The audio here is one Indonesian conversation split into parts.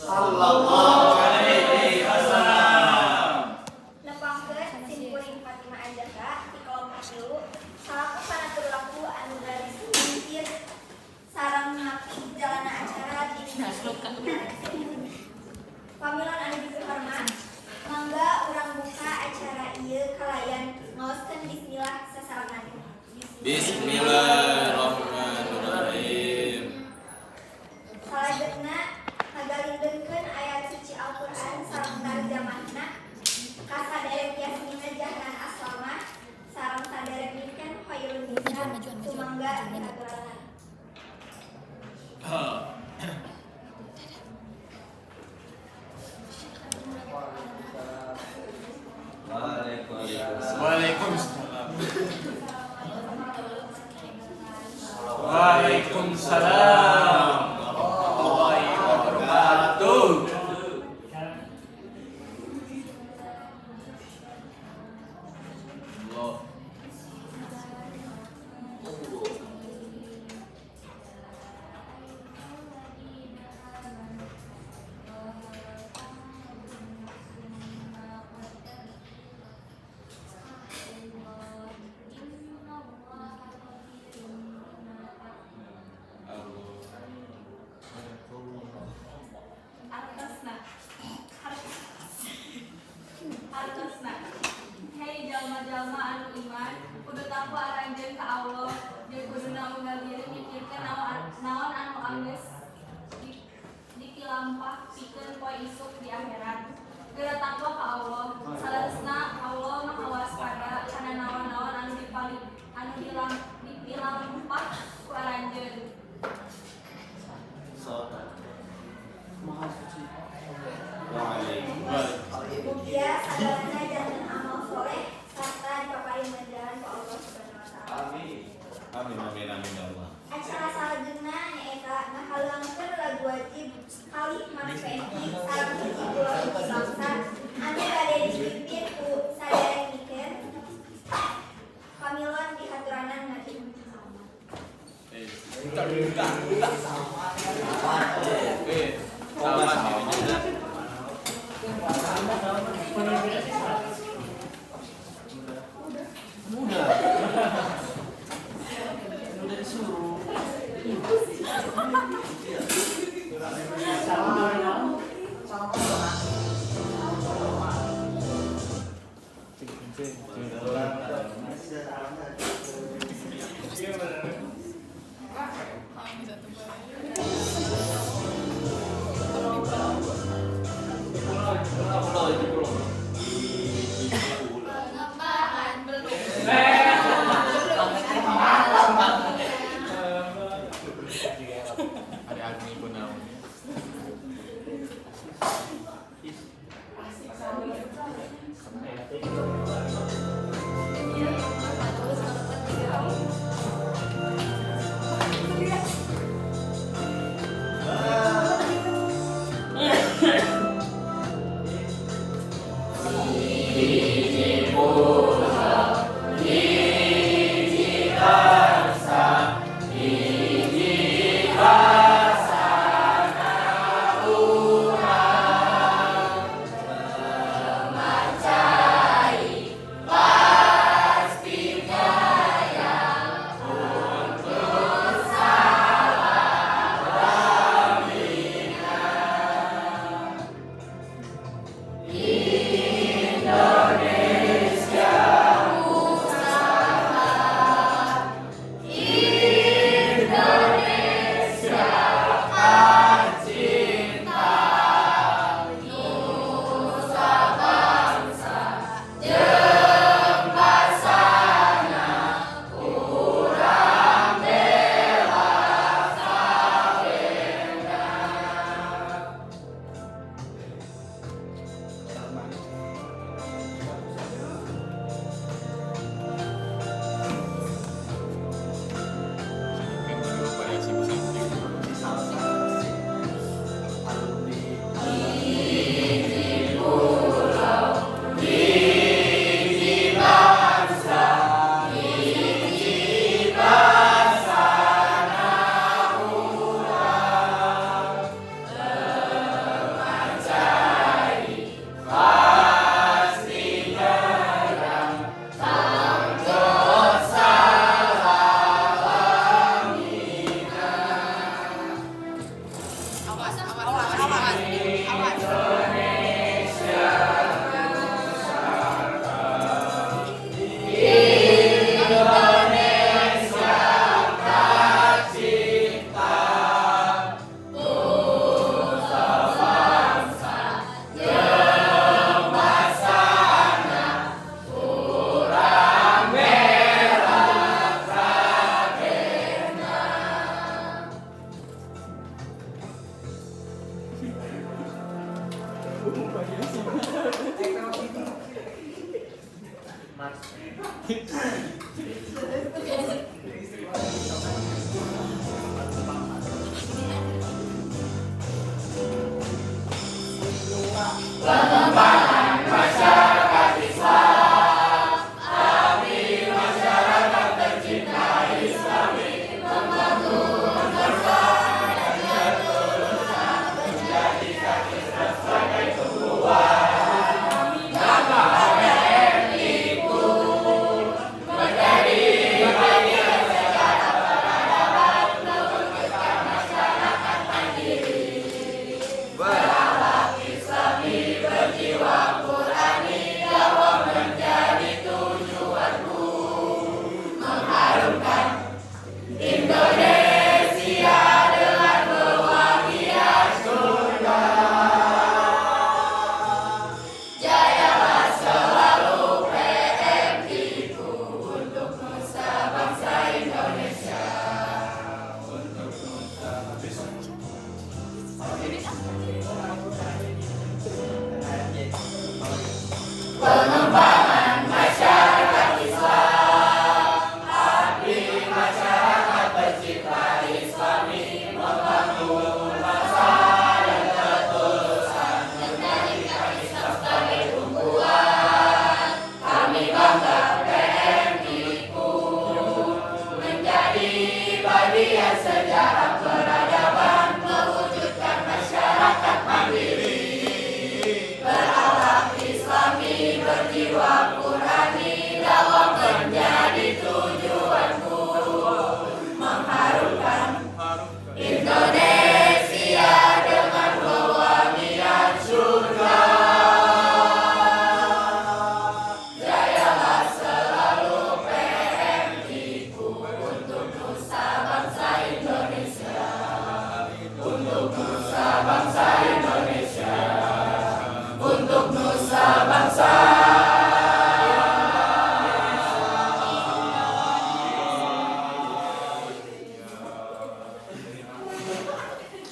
Sallallahu alaihi wasallam. Nepangkeun simkuring Fatimah Azhara di kelompok 3 salaku sanatur laku anu garis mimpin sareng ngapi jalana acara di pamilan anu dihormat mangga urang buka acara ieu kalayan ngaoskeun bismillah sasarengan. Bismillahirrahmanirrahim. Salajengna ngagalindengkeun ayat suci Al-Qur'an sareng tarjamahna ka saderek Yasmina Jahran Aslamah sareng saderek Niken Khairun Nisa sumangga diaturaken. Waalaikumsalam. Waalaikumsalam warahmatullahi wabarakatuh. Hartosna. Hei jalma-jalma anu iman, kudu takwa aranjeun ka Allah, jeung kuduna unggal diri mikirkeun naon anu anggeus dikilampah pikeun poe isuk di akhirat. Geura takwa ka Allah, salerusna Allah maha waspada kana naon-naon anu dilampah ku aranjeun. Maha suci. Mugia sadarana jalan amal soleh serta dipaparin jalan ku Allah Subhanahu wa taala. Amin. Amin amin amin ya Allah. Acara salajengna nyaeta ngahalangkeun lagu wajib kalih Mas Fendi sareng hiji lagu bangsa anu bade dipimpin ku saderek Niken. Pamilon dihaturanan ngadi. Buka. Selamat ya. Mudah disuruh.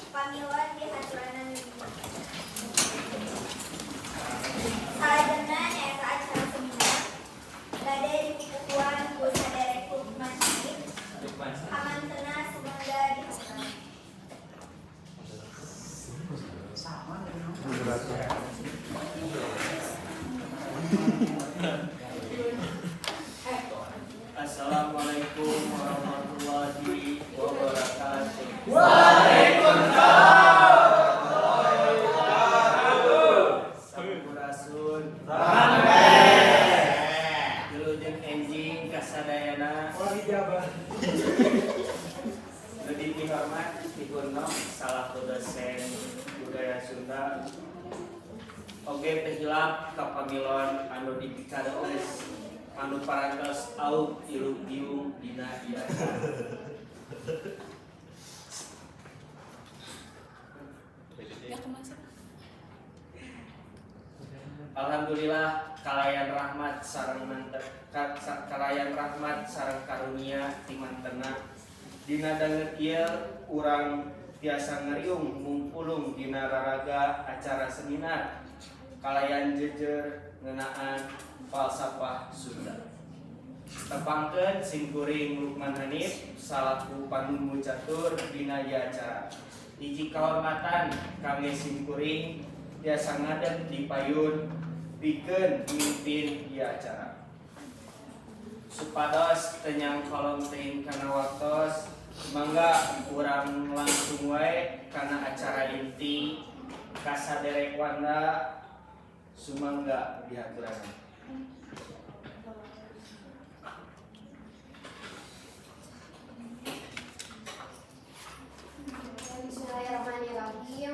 Pamiluan di hadiran salajengna nyaeta acara seminar bade dipukuhan ku saderek masyarakat pamantena sumangga dihadap. Assalamualaikum warahmatullahi wabarakatuh. Sampurasun. Wilujeng enjing kasadayana. Lebih dihormat dipun salaku dosen budaya Sunda. Oge tehilap kapamilon anu dipikados anu parantos auk iluk diung dina ieu acara. Alhamdulillah kalayan rahmat sareng karunia timantena dina dangeut ieu urang tiasa ngeriung mungpulung dina raraga acara seminar kalayan jejer ngeunaan falsafah Sunda. Tepangkeun simkuring Lukman Hanif salaku panunggu catur dina ieu acara. Hiji kahormatan kangge simkuring tiasa ngadeg di payun pikeun mimpin ieu acara. Supados tenyang kolom teuing kana waktos, mangga urang langsung wae kana acara inti kasaderek wanda sumangga dihaturaken. Bismillahirrahmanirrahim.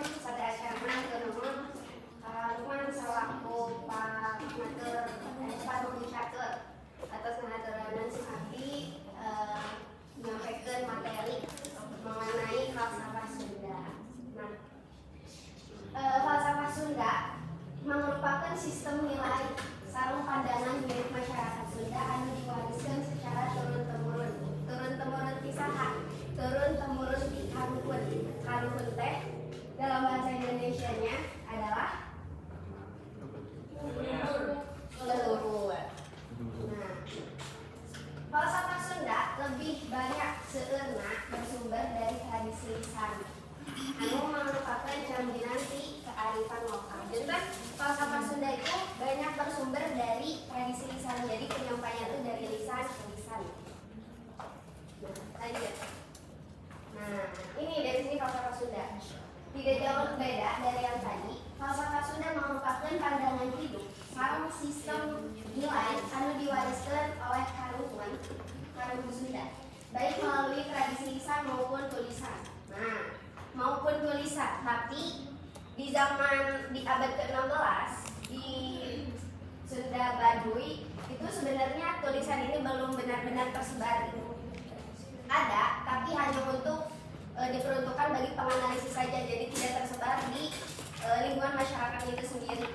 Lanjut. Nah, ini dari sini falsafah Sunda. Tidak jauh berbeda dari yang tadi. Falsafah Sunda merupakan pandangan hidup sareng sistem nilai anu diwariskan oleh karuhun Sunda, baik melalui tradisi lisan maupun tulisan. Nah, maupun tulisan, tapi di abad ke-16 di Sunda Baduy itu sebenarnya tulisan ini belum benar-benar tersebar. Ada, tapi hanya untuk diperuntukkan bagi penganalisis saja, jadi tidak tersebar di lingkungan masyarakat itu sendiri,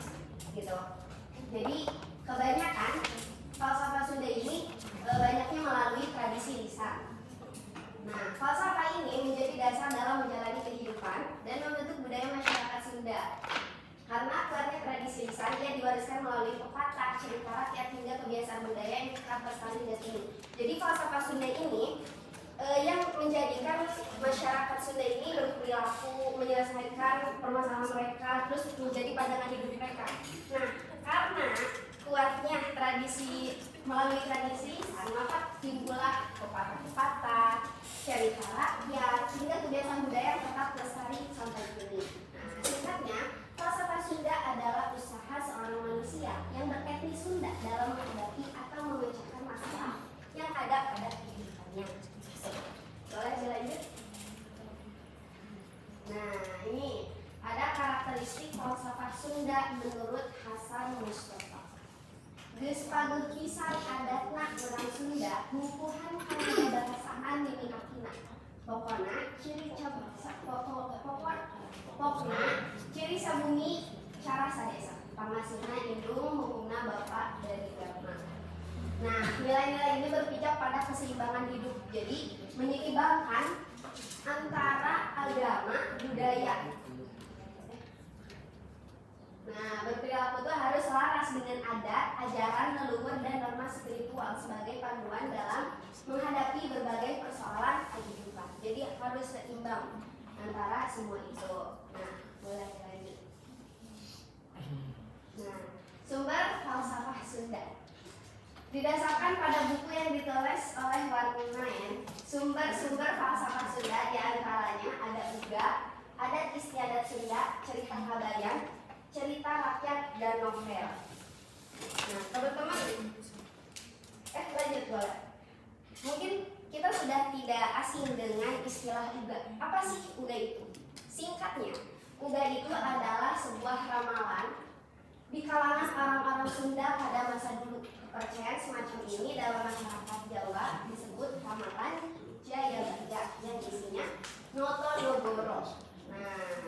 gitu. Jadi kebanyakan falsafah Sunda ini banyaknya melalui tradisi lisan. Nah, falsafah ini menjadi dasar dalam menjalani kehidupan dan membentuk budaya masyarakat Sunda. Karena kuatnya tradisi lisan, ia diwariskan melalui pepatah, cerita rakyat hingga kebiasaan budaya yang tetap bertahan hingga kini. Jadi falsafah Sunda ini yang menjadikan masyarakat Sunda ini berperilaku, menyelesaikan permasalahan mereka, terus menjadi pandangan hidup mereka. Nah, karena kuatnya tradisi melalui tradisi lisan, maka timbullah pepatah-pepatah, cerita rakyat, hingga kebiasaan budaya yang tetap lestari sampai kini. Nah, singkatnya, falsafah Sunda adalah usaha seorang manusia yang beretnis Sunda dalam menghadapi atau memecahkan masalah yang ada pada kehidupannya. Boleh dilanjut? Nah, ini ada karakteristik falsafah Sunda menurut Hasan Mustafa. Geus paguh pisan adatna urang Sunda, mupuhan kana bahasaan mimikakina. Pokona ciri sabumi cara sadesa. Pangasihna indung hukumna bapak dari dharma. Nah, nilai-nilai ini berpijak pada keseimbangan hidup. Jadi, menyeimbangkan antara agama, budaya. Nah, berperilaku itu harus selaras dengan adat, ajaran, leluhur, dan norma spiritual sebagai panduan dalam menghadapi berbagai persoalan kehidupan. Jadi, harus seimbang antara semua itu. Nah, boleh lagi. Nah, sumber falsafah Sunda. Didasarkan pada buku yang ditulis oleh Warnaen, sumber-sumber falsafah Sunda diantaranya ada Uga, adat istiadat Sunda, cerita kabayan, cerita rakyat, dan novel. Nah, teman-teman, lanjut boleh. Mungkin kita sudah tidak asing dengan istilah Uga. Apa sih Uga itu? Singkatnya, Uga itu adalah sebuah ramalan di kalangan orang-orang Sunda pada masa dulu. Kepercayaan semacam ini dalam masyarakat Jawa disebut ramalan Jayabaya yang isinya Noto Nogoro. Nah,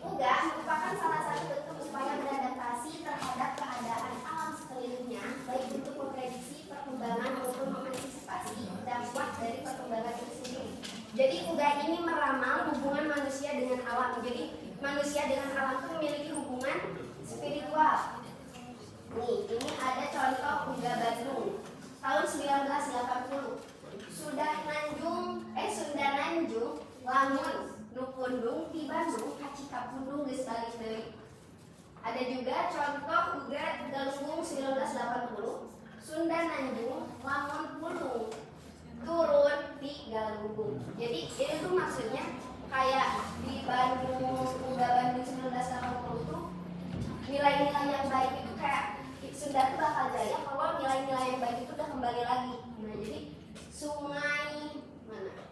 Uga merupakan salah satu bentuk upaya beradaptasi terhadap keadaan alam sekelilingnya, baik untuk memprediksi perkembangan maupun mengantisipasi dampak dari perkembangan itu sendiri. Jadi Uga ini meramal hubungan manusia dengan alam. Jadi manusia dengan alam itu memiliki hubungan spiritual. Nih, ini ada contoh Uga Bandung tahun 1980. Sunda Nanjung lamun nu pundung di Bandung kacika pundung geus balik deui. Ada juga contoh Uga Galunggung 1980. Sunda Nanjung lamun pundung turun di Galunggung. Jadi ini tuh maksudnya kayak di Bandung, Uga Bandung 1980 tuh nilai-nilai yang baik itu kayak Sunda itu bakal jaya kalau nilai-nilai yang baik itu udah kembali lagi. Nah, jadi sungai mana?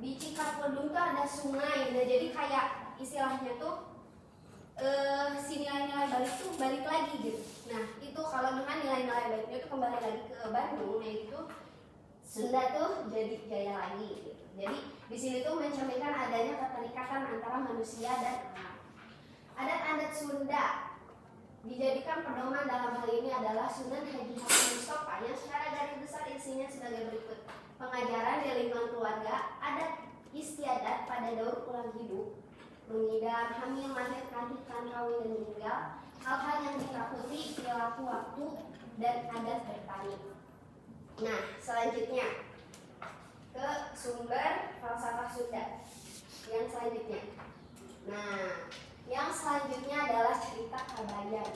Di Cikapundung tuh ada sungai. Nah, jadi kayak istilahnya tuh si nilai-nilai baik tuh balik lagi gitu. Nah, itu kalau dengan nilai-nilai baiknya tuh kembali lagi ke Bandung, nah itu Sunda tuh jadi jaya lagi gitu. Jadi di sini tuh mencerminkan adanya keterikatan antara manusia dan alam. Adat-adat Sunda dijadikan pedoman dalam hal ini adalah Sunan Haji Hasan Mustafa yang secara garis besar isinya sebagai berikut: pengajaran di lingkungan keluarga, adat istiadat pada daur ulang hidup, mengidam, hamil, melahirkan, nikah, kawin, dan meninggal, hal-hal yang ditakuti, perilaku waktu, dan adat bertani. Nah, selanjutnya ke sumber falsafah Sunda yang selanjutnya. Nah, yang selanjutnya adalah cerita kabayan,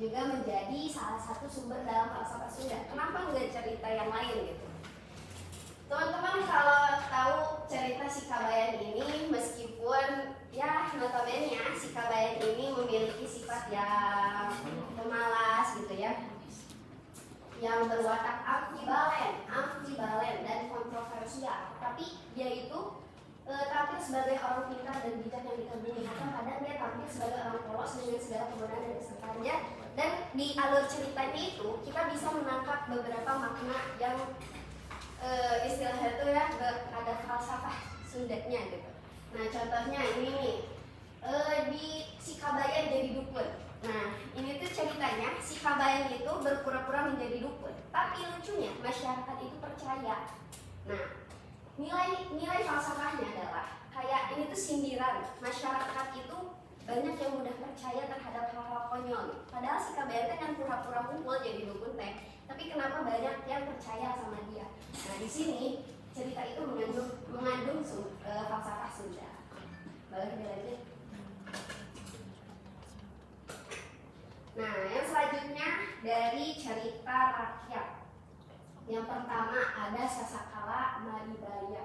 juga menjadi salah satu sumber dalam falsafah Sunda. Kenapa nggak cerita yang lain gitu? Teman-teman kalau tahu cerita si Kabayan ini, meskipun ya notabene ya si Kabayan ini memiliki sifat yang pemalas gitu ya, yang berwatak ambivalen dan kontroversial, tapi dia itu tampil sebagai orang pintar dan bijak yang dikagumi, atau kadang dia tampil sebagai orang polos dengan segala kemudahan dan kesertaannya. Dan di alur ceritanya itu kita bisa menangkap beberapa makna yang istilahnya itu ya ada falsafah Sundanya gitu. Nah contohnya ini nih, di si Kabayan jadi dukun. Nah ini tuh ceritanya si Kabayan itu berpura-pura menjadi dukun, tapi lucunya masyarakat itu percaya. Nah nilai falsafahnya adalah kayak ini tuh sindiran masyarakat itu banyak yang mudah percaya terhadap hal-hal konyol. Padahal si Kabayan kan yang pura-pura kumpul jadi dukun teh, tapi kenapa banyak yang percaya sama dia? Nah di sini cerita itu mengandung falsafah Sunda. Boleh dilanjut. Nah yang selanjutnya dari cerita rakyat. Yang pertama ada Sasakala Maribaya.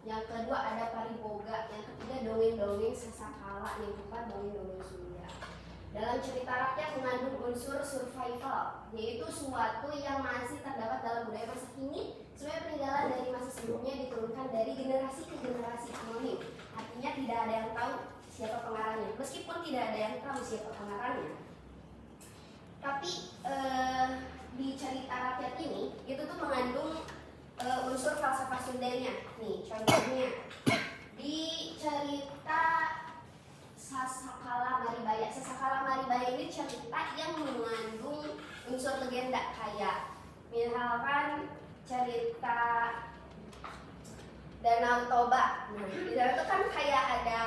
Yang kedua ada Pariboga. Yang ketiga dongeng-dongeng Sasakala. Yang keempat dongeng-dongeng Sunda. Dalam cerita rakyat mengandung unsur survival, yaitu suatu yang masih terdapat dalam budaya masa kini, supaya peninggalan dari masa sebelumnya diturunkan dari generasi ke generasi anonim. Artinya tidak ada yang tahu siapa pengarangnya, meskipun tidak ada yang tahu siapa pengarangnya. Tapi di cerita rakyat ini itu tuh mengandung unsur falsafah Sundanya. Nih contohnya di cerita Sasakala Maribaya. Sasakala Maribaya ini cerita yang mengandung unsur legenda, kayak misalkan cerita Danau Toba. Nah, di dalam itu kan kayak ada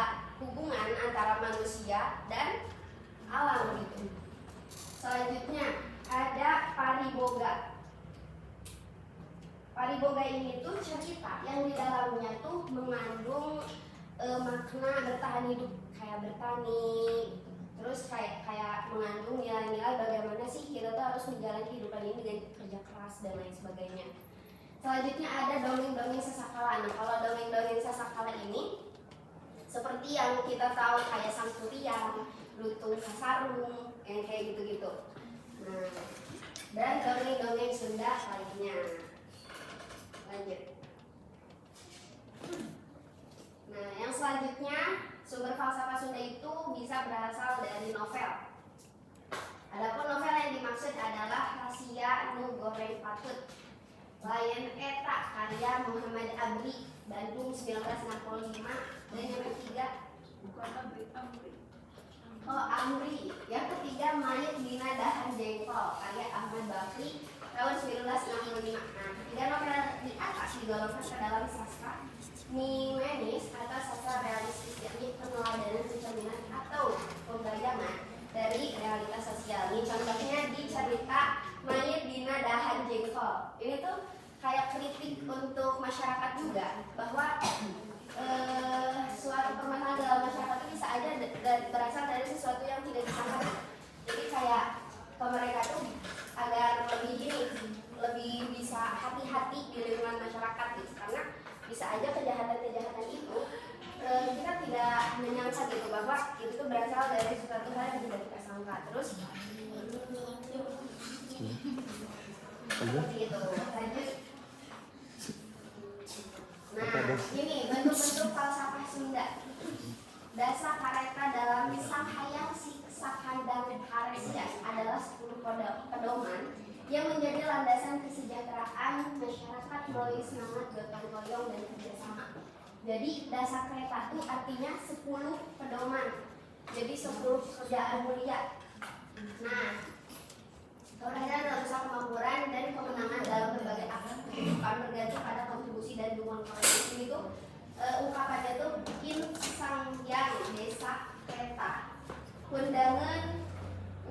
hubungan antara manusia dan alam gitu. Selanjutnya ada Pariboga. Pariboga ini tuh cerita yang di dalamnya tuh mengandung makna bertahan hidup, kayak bertani gitu. Terus kayak mengandung nilai-nilai bagaimana sih kita tuh harus menjalani kehidupan ini dengan kerja keras dan lain sebagainya. Selanjutnya ada dongeng-dongeng Sasakala. Nah kalau dongeng-dongeng Sasakala ini seperti yang kita tahu kayak Sang Kuryang, Lutung Kasarung, yang kayak gitu-gitu. Nah dan dongeng-dongeng Sunda lainnya. Lanjut. Nah, yang selanjutnya sumber falsafah Sunda itu bisa berasal dari novel. Adapun novel yang dimaksud adalah Rahasia Nu Goreng Patut, Layan Eta karya Muhammad Abri, Bandung 1965. Dan yang ketiga Amri. Yang ketiga Mayit Dina Dahan Jengkol karya Ahmad Bakri tahun 1965. Nah, ketiga novel di atas digolongkan ke dalam sastra Nimenis atau sastra realistis, yakni peneladanan, pencerminan atau pembayangan dari realitas sosial. Ini contohnya di cerita Mayit Dina Dahan Jengkol. Ini tuh kayak kritik untuk masyarakat juga, bahwa suatu permasalahan dalam masyarakat itu bisa aja berasal dari sesuatu yang tidak disangka. Jadi kayak ke mereka tuh agar lebih bisa hati-hati di lingkungan masyarakat gitu, karena bisa aja kejahatan-kejahatan itu kita tidak menyangka gitu, bahwa itu tuh berasal dari sesuatu hal yang tidak kita sangka. Terus seperti itu. Lanjut. Nah, ini bentuk-bentuk falsafah Sunda. Dasa kareta dalam Sang Hayang Sakandang Haresias adalah 10 pedoman yang menjadi landasan kesejahteraan masyarakat melalui semangat gotong royong dan kerjasama. Jadi dasa kereta itu artinya 10 pedoman. Jadi 10 pekerjaan mulia. Nah, kehadiran dalam usaha kemakmuran dan kemenangan dalam berbagai aspek kehidupan bergantung pada kontribusi dan dukungan kolektif. Ini tuh ungkapannya tuh bikin sangyang desa kereta. Kundangan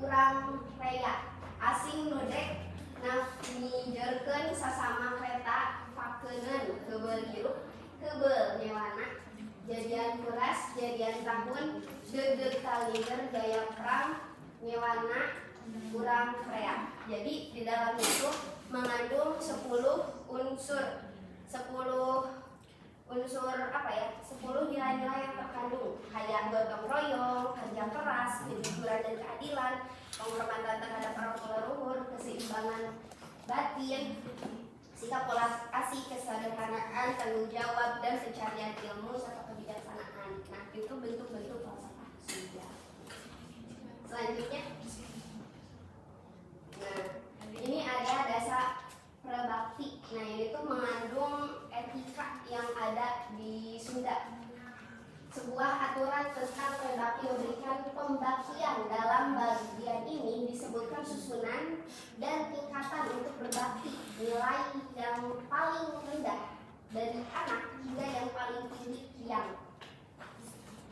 urang rea asing nudek nafnijerkeun sasama kereta pakeuneun keubel hirup keubel nyewana jadian kuras jadian tahun deudeg talinger gaya perang nyewana urang rea. Jadi di dalamnya itu mengandung 10 unsur 10 unsur 10 nilai-nilai yang terkandung kayak gotong royong, kerja keras, kejujuran dan keadilan, penghormatan terhadap orang tua leluhur, keseimbangan batin, sikap pola asih, kesederhanaan, tanggung jawab dan pencarian ilmu serta kebijaksanaan. Nah, itu bentuk-bentuk falsafah Sunda. Selanjutnya, nah ini ada dasar prebakti. Nah, ini tuh mengandung etika yang ada di Sunda. Sebuah aturan tentang prebakti memberikan pembaktian. Dalam bagian ini disebutkan susunan dan tingkatan untuk berbakti, nilai yang paling rendah dari anak hingga yang paling tinggi kiam.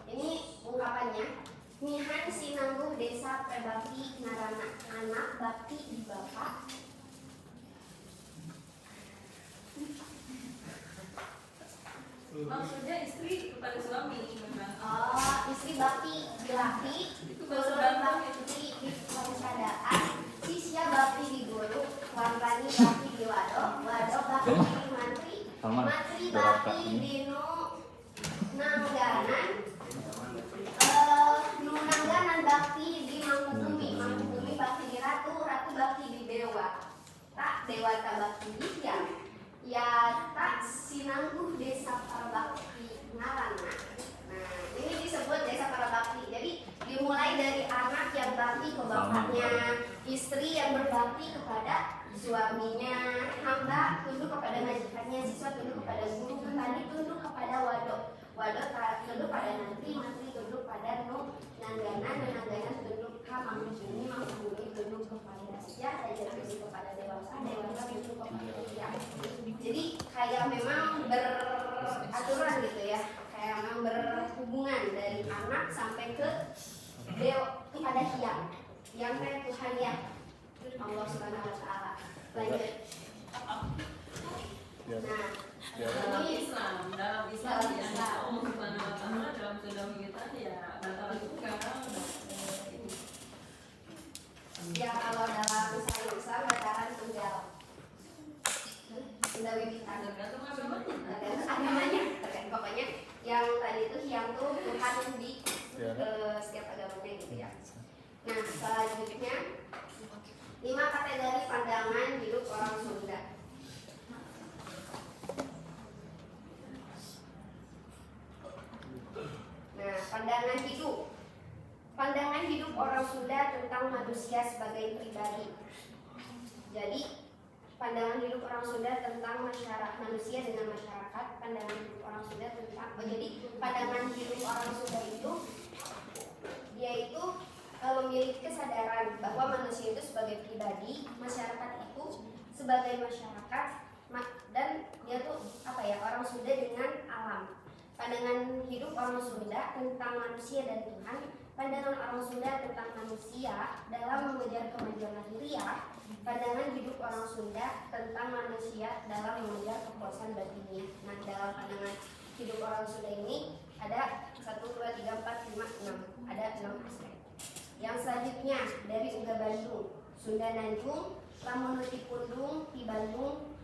Ini ungkapannya. Mihan sinangguh desa prebakti narana, anak bakti di bapak. Maksudnya istri kepada suami memang. Oh, istri bakti di laki, bahasa guru Bandung. bakti di perusadaan, sisya bakti di guru, wantani bakti di wadok, wadok bakti di mantri, mantri bakti di nangganan, nangganan bakti di mangkubumi, mangkubumi bakti di ratu, ratu bakti di dewa, tak dewata bakti di hyang. Ya tak sinangguh desa parbakti narana. Nah, ini disebut desa parbakti. Jadi dimulai dari anak yang bakti ke bapaknya, istri yang berbakti kepada suaminya, hamba tunduk kepada majikannya, siswa tunduk kepada guru, petani tunduk kepada wadok, wadok tunduk pada nantri, mantri tunduk pada nangganan, dan nangganan tunduk ke mangkubumi, mangkubumi tunduk kepada raja, raja tunduk kepada dewasa, dewasa tunduk kepada hyang. Jadi kayak memang beraturan gitu ya, kayak memang berhubungan dari anak sampai ke dewa kepada hyang, yang kayak Tuhan ya Allah Subhanahu Wa Taala. Lanjut. Nah, Dalam ini Islam Dalam ya Islam. Allah Subhanahu Wa Taala dalam Sunda kita ya batal juga. ya kalau dalam Islam dataran tunggal. Sunda Wiwitan. Tergantung agamanya. Agamanya, pokoknya yang tadi itu hyang tuh Tuhan di setiap agamanya gitu ya. Nah, selanjutnya 5 kategori pandangan hidup orang Sunda. Nah, pandangan hidup. Pandangan hidup orang Sunda tentang manusia sebagai pribadi. Jadi, pandangan hidup orang Sunda tentang masyarakat manusia dengan masyarakat, pandangan hidup orang Sunda tentang jadi pandangan hidup orang Sunda itu dia itu memiliki kesadaran bahwa manusia itu sebagai pribadi, masyarakat itu sebagai masyarakat, dan dia tuh orang Sunda dengan alam. Pandangan hidup orang Sunda tentang manusia dan Tuhan, pandangan orang Sunda tentang manusia dalam mengejar kemajuan lahiriah, pandangan hidup orang Sunda tentang manusia dalam mengejar kepuasan batinnya. Nah, dalam pandangan hidup orang Sunda ini ada 1, 2, 3, 4, 5, 6. Ada 6 aspek. Yang selanjutnya dari Uga Bandung, Sunda Nanjung, lamun ti Pundung, ti Bandung,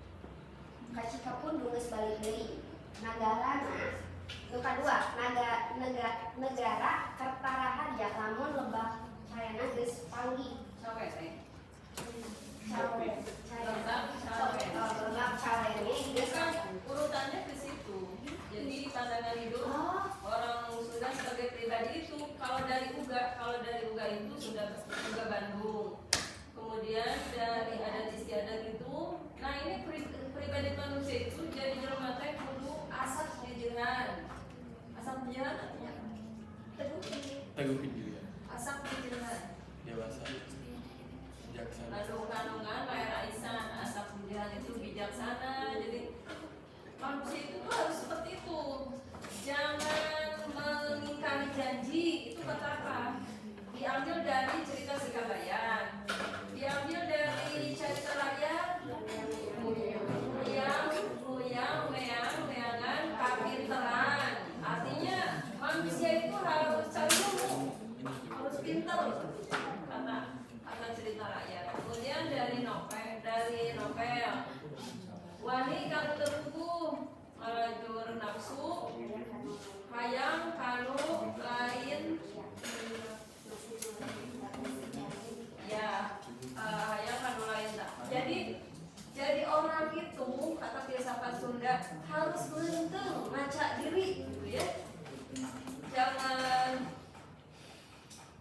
kacika Pundung geus balik deui. Nagarana nu kadua, negara Kertaraharja lamun lebah hayana geus panggih. Cawet teh. Lebah cawe ini geus Kan urutannya ke situ. Jadi pandangan hidup orang Sunda sebagai pribadi itu kalau dari Uga itu sudah Uga Bandung. Kemudian dari adat istiadat itu, nah ini pribadi manusia itu jadi jelema teh kudu asap dijenengan. Asap dijenengan artinya teguhin diri ya, asap dijenengan. dewasa, bijaksana. Kandungan kayak Raisan, asap dijenengan itu bijaksana. Jadi manusia itu tuh harus seperti itu. Jangan mengingkari janji, itu kata apa? Diambil dari cerita Sekabayan, diambil dari cerita rakyat, meangan, kapinteran. Artinya manusia itu harus cari ilmu, harus pintar, kata cerita rakyat. Kemudian dari novel, wani kanu terpuguh ngalajur nafsu hayang kanu lain ya hayang kanu lain tak. Jadi orang itu kata filsafat Sunda harus beruntung ngaca diri gitu ya.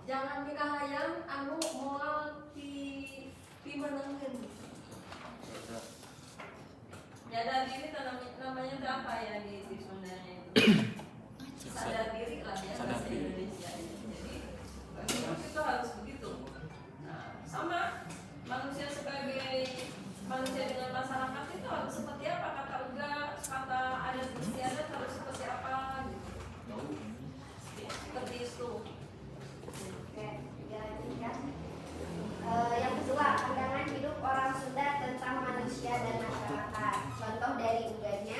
Jangan mikahayang anu moal ti menengkeun. Nyadar diri namanya itu apa ya di Sundanya itu? Sadar diri lah ya bahasa Indonesia. Jadi itu harus begitu. Nah, sama manusia sebagai manusia dengan masyarakat itu harus seperti apa, kata kata adat istiadat harus seperti apa gitu. Seperti itu. Oke, dilanjutkan. Yang kedua, pandangan hidup orang Sunda tentang manusia dan masyarakat. Contoh dari uganya,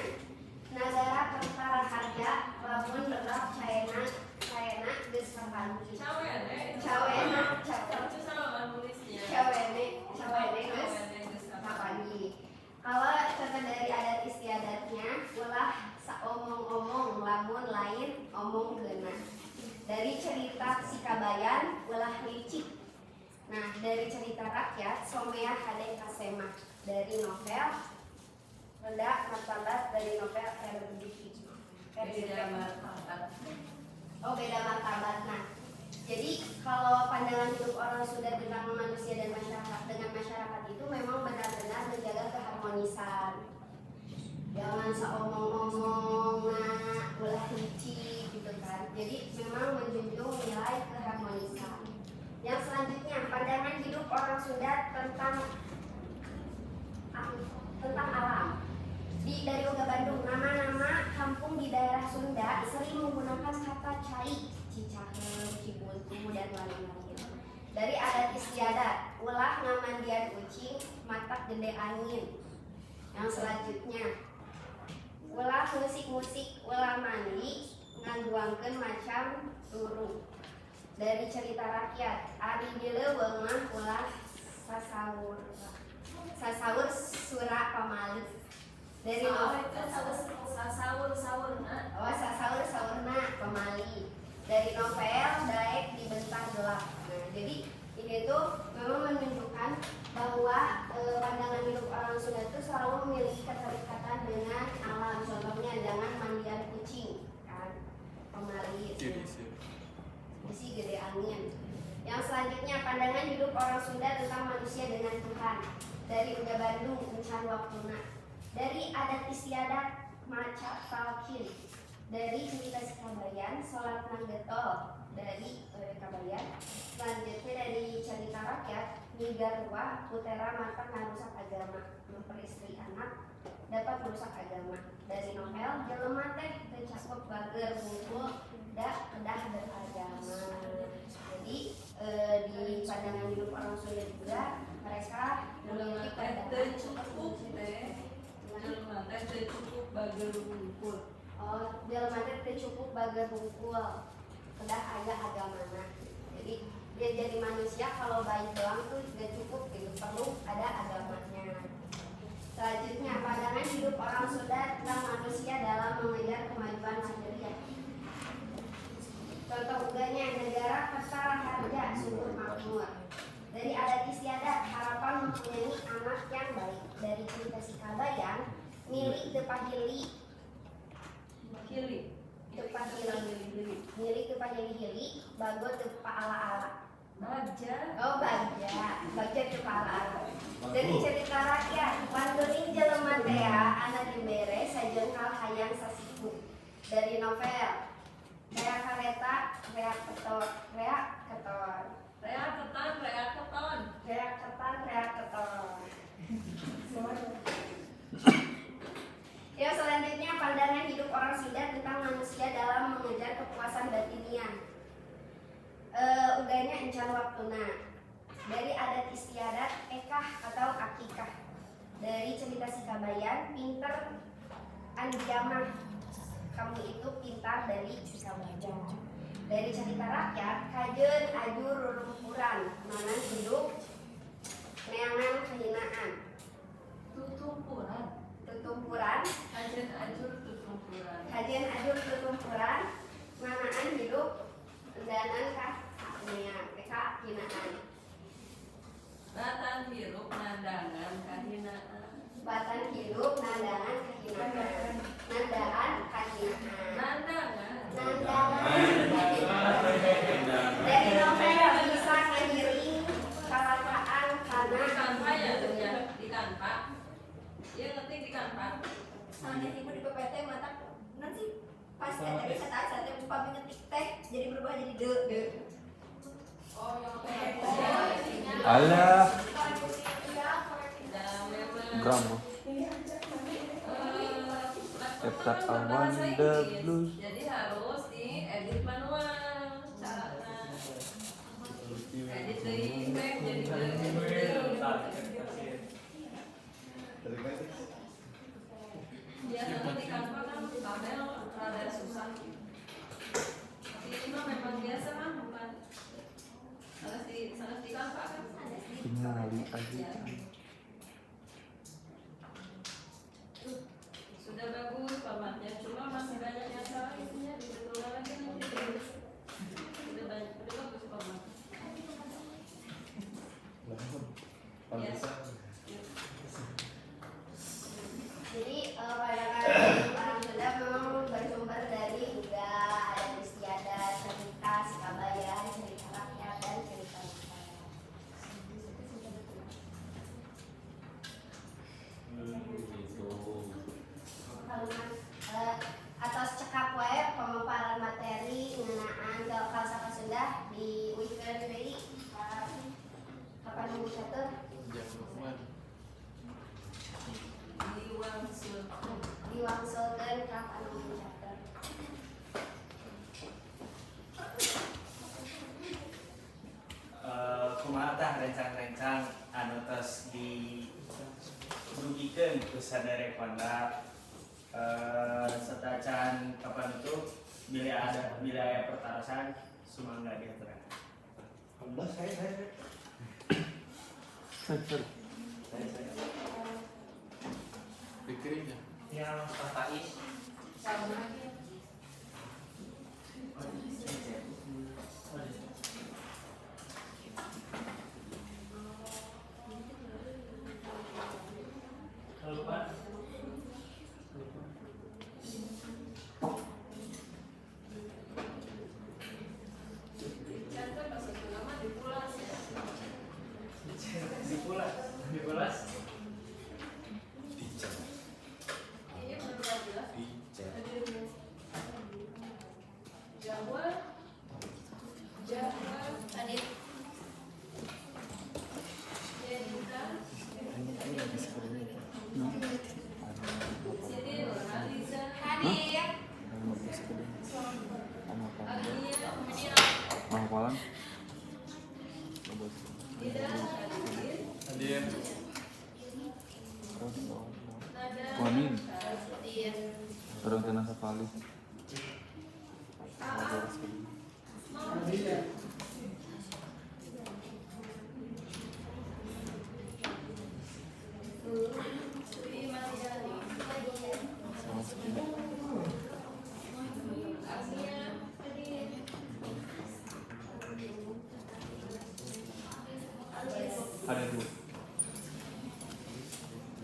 nagara perkara harga, lamun berak caena geus kapangi. Cawena Itu sama nulisnya. cawene geus kapangi. Kalau contoh dari adat istiadatnya, ulah saomong-omong lamun lain omong geuna. Dari cerita Sikabayan, ulah licik. Nah, dari cerita rakyat, Somea Hade Kasema. Dari novel Reda Martabat, dari novel Beda martabat. Oh, beda martabat. Nah, jadi kalau pandangan hidup orang Sunda tentang manusia dan masyarakat dengan masyarakat itu memang benar-benar menjaga keharmonisan. Jangan seomong-omong, ulah licik gitu kan. Jadi memang menjunjung nilai keharmonisan. Yang selanjutnya, pandangan hidup orang Sunda tentang alam. Dari Uga Bandung, nama-nama kampung di daerah Sunda sering menggunakan kata cai, Cicahem, Cibuntu, dan lain-lain. Dari adat istiadat, ulah ngamandian ucing, matak gede angin. Yang selanjutnya, ulah musik-musik, ulah mandi, ngaguangkeun macam turun. Dari cerita rakyat, ari dileuweung mah ulah sasaur sura pamali. Dari Sasaur sasaurna pamali. Dari novel Daek dibentang gelap. Nah, jadi ini tuh memang menunjukkan bahwa pandangan hidup orang Sunda itu selalu memiliki keterikatan dengan alam. Contohnya jangan mandian kucing, kan? Pamali. Isi gede angin. Yang selanjutnya, pandangan hidup orang Sunda tentang manusia dengan Tuhan. Dari Uga Bandung, Encan Waktuna. Dari adat istiadat Maca Talkin. Dari cerita Sikabayan, Sholat Nanggetol. Dari Kabayan. Selanjutnya dari cerita rakyat, Migarwa, Putera Mata Ngarusak Agama. Memperistri anak dapat merusak agama. Dari novel, Jelema teh teu cakup bager bungkul kedah beragama. Jadi di pandangan hidup orang Sunda juga mereka memiliki pandangan cukup bager bungkul. Oh, jelema teh cukup bager bungkul kedah aya agamana. Jadi dia jadi manusia kalau baik doang tuh gak cukup gitu, perlu ada agamanya. Selanjutnya, pandangan hidup orang Sunda tentang manusia dalam mengejar kemajuan material. Contoh uganya, negara ketara harja subur makmur. Dari adat istiadat, harapan mempunyai anak yang baik. Dari cerita Sikabayan, milik tepahili, milik tepahili hili, bago tepa ala-ala. Oh, bagja tepa ala-ala. Dari cerita rakyat, panduring jelema teh anak dibere sajengkal hayang sasiku. Dari novel Rea Kareta, Rea Keton. Ya, selanjutnya pandangan hidup orang Sunda tentang manusia dalam mengejar kepuasan batiniah. Uganya Encan Waktuna. Dari adat istiadat Ekah atau Akikah. Dari cerita Sikabayan, pinter andiamah. Kamu itu pintar dari Sikabayan. Dari cerita rakyat, kajeun ajur rurumpuran, manan hidup neangan kehinaan. Tutumpuran. tutumpuran Kajian ajur tutumpuran. kajian ajur tutumpuran nganaan hidup danaan kahinaan Batan hirup nandangan kahinaan. batan hidup nandangan kahinaan nandaan kahinaan Nandangan. nandangan dari novel bisa ngiring kalakaan Di karena kanva ya tuh ya, di kanva. Iya ngetik di kanva. Soalnya ibu di PPT mata nanti pas dari kata upami ngetik teh jadi berubah jadi de. Alah, Dan memang drama. Chapter awan the blues. Jadi harus diedit manual caranya. Edit dari web jadi biasanya di kanva kan tabel rada susah. Tapi ini mah memang biasa mah bukan salah di kanva kan. Tinggali aja. Sudah bagus formatnya, cuma masih banyak yang salah isinya dibetulkan lagi nanti. Sudah bagus format. Ya. jadi pada orang Sunda memang bersumber dari juga ada istiadat, cerita, sikabayan, cerita rakyat dan cerita masyarakat. Kalimat atas cekap wae pemaparan materi ngeunaan ke Saka Sunda di Wikipedia deui kapan mau catur diwangsulkeun kapan mau catur. Kumaha tah rencang-rencang anu tos dirugikeun ku sadere Wanda setacan kapan itu bila aya pertarasan sumangga diaturkan. Allah saya. Dikirimnya. Yang Faiz Contoh pas itu nama dipulas ya. dipulas. Ini benar-benar jelas. Jawa tadi Siti Nurhaliza Hadir. Agnia Penghafalan. Tidak hadir Hadir. Nada Wamin. hadir Orang kena sekali. Sri Mariani Agnia hadir Ada dua.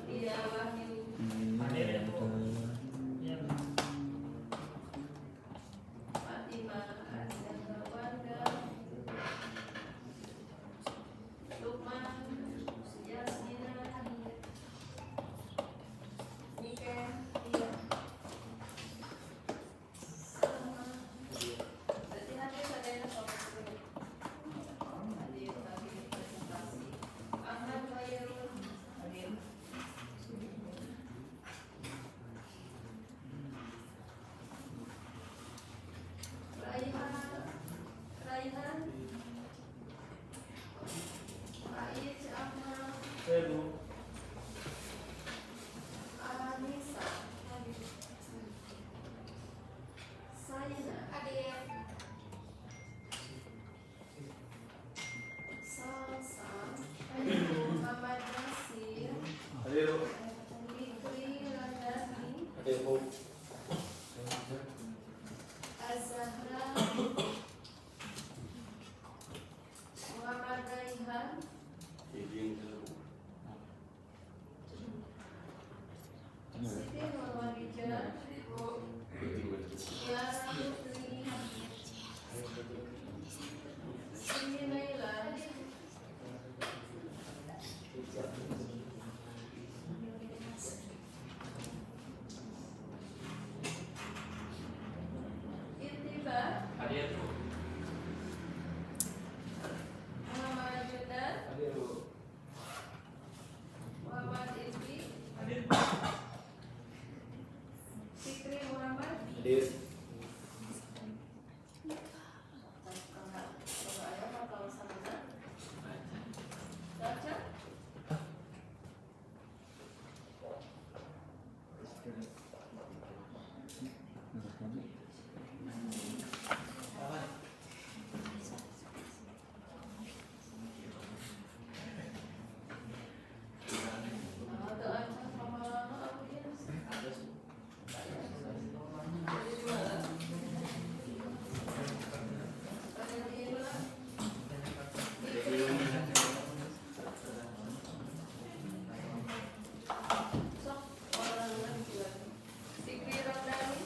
Iya Wahyu Fatimah Azza Wanda Lukman Yasmina Nike Salma berarti hadir ada yang hadir presentasi Ahmad Tuhan. Siti Nurwaliza, Ya Putri, Siti Naila, Itiba, Hadir Bu. Muhammad Judan, Muhammad Izbi, Hadir Bu. Fikri Muhammad, Hadir. Caca, ada Aca sama audiens. Ada di mana? Ada di mana? Sok orang lagi lagi. Fikri Ramdhani.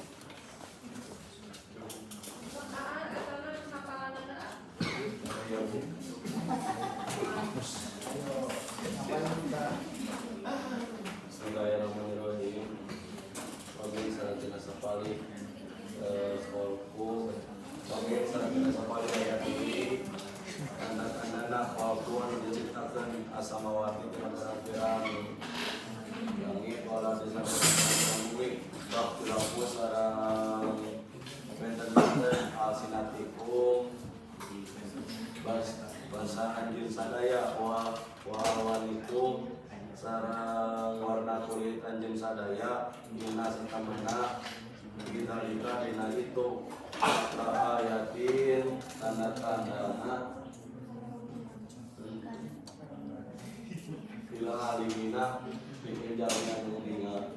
Sok karena hafalan ada. Bismillahirrahmanirrahim. Kami sangat jenazah pali sekolahku. Kami sangat jenazah pali ayat ini. Anak-anak walaupun diciptakan asamawati dengan peraturan langit walau disampaikan bumi bab dilaku sarang benten-benten alsinatikum bahasa anjir sadaya wawanikum sarang warna kulit anjing sadaya dina setamana kita dina itu ayatin tanda-tandana bila halimina bikin jalan yang meninggal